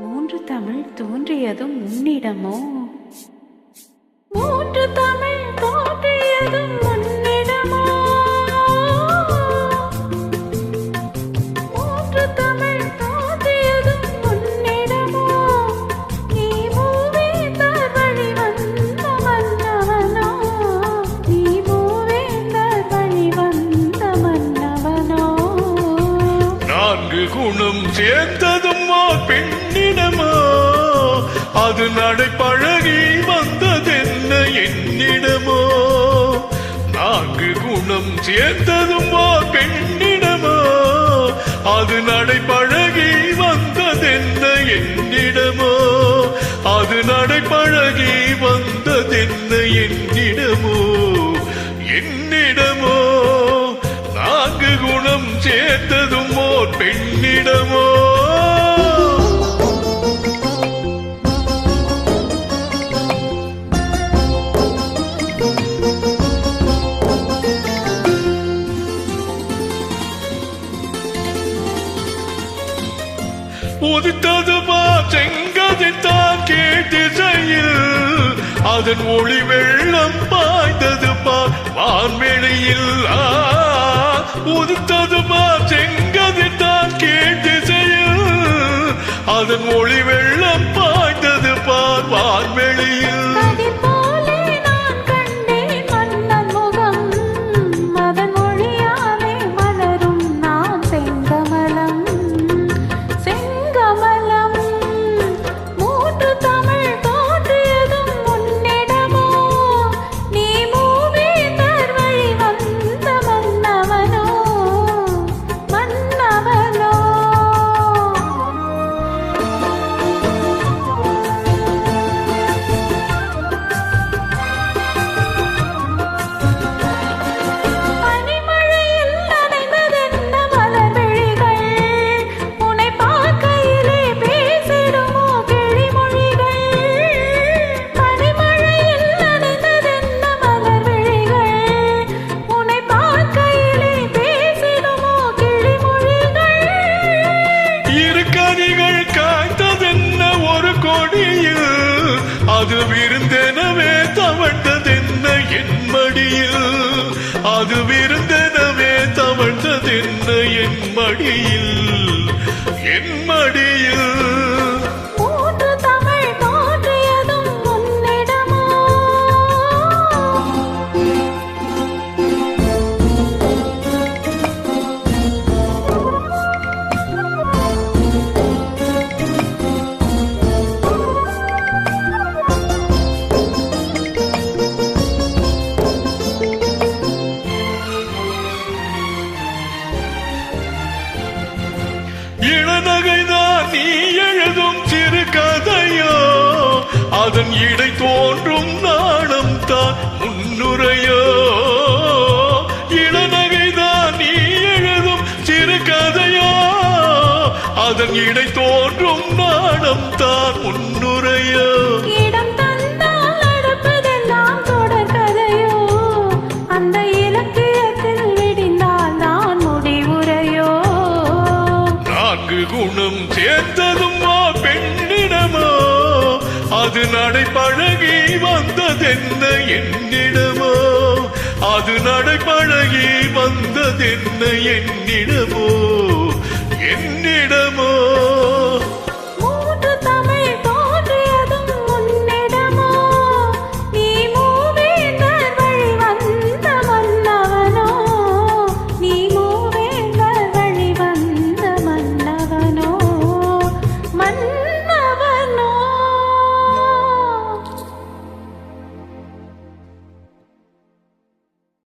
மூன்று தமிழ் தோன்றியதும் உன்னிடமோ? மூன்று தமிழ் தோன்றியதும் உன்னிடமோ? மூன்று தமிழ் தோன்றியதும் உன்னிடமோ? நீ மூவேந்தர் வழி வந்த மன்னவனோ? நீ மூவேந்தர் வழி வந்த மன்னவனோ? நான்கு குணம் சேர்ந்ததும் பெண்ணிடமோ? அது நடைபழகி வந்ததென்ன என்னிடமோ? நான்கு குணம் சேர்ந்ததும் பெண்ணிடமோ? அது நடைபழகி வந்ததென்ன என்னிடமோ? அது நடைபழகி வந்ததென்ன என்னிடமோ? என்னிடமோ? நான்கு குணம் சேர்ந்ததும் பெண்ணிடமோ? உதித்தது செங்கதித்தான் கேட்டிசையில் அதன் ஒளி வெள்ளம் பாய்ந்தது வான்வெளியில். உதித்தது செங்கதித்தான் கேட்டிசையில் அதன் ஒளி வெள்ளம் பாய்ந்தது வான்வெளியில். அது விருந்தெனவே தவழ்ந்ததென்ன என் மடியில்? அது விருந்தெனவே தவழ்ந்ததென்ன என் மடியில்? என் மடியில் இளநகைதான் நீ எழுதும் சிறு கதையோ? அதன் இடை தோன்றும் நாணம் தான் முன்னுரையோ? இளநகைதான் நீ எழுதும் சிறு கதையோ? அதன் இடை தோன்றும் நாணம் தான் முன்னுரையோ? குணம் சேர்ந்ததும் பெண்ணிடமோ? அது நடைபழகி வந்ததென்ன என்னிடமோ? அது நடைபழகி வந்ததென்ன என்னிடமோ? என்னிடமோ?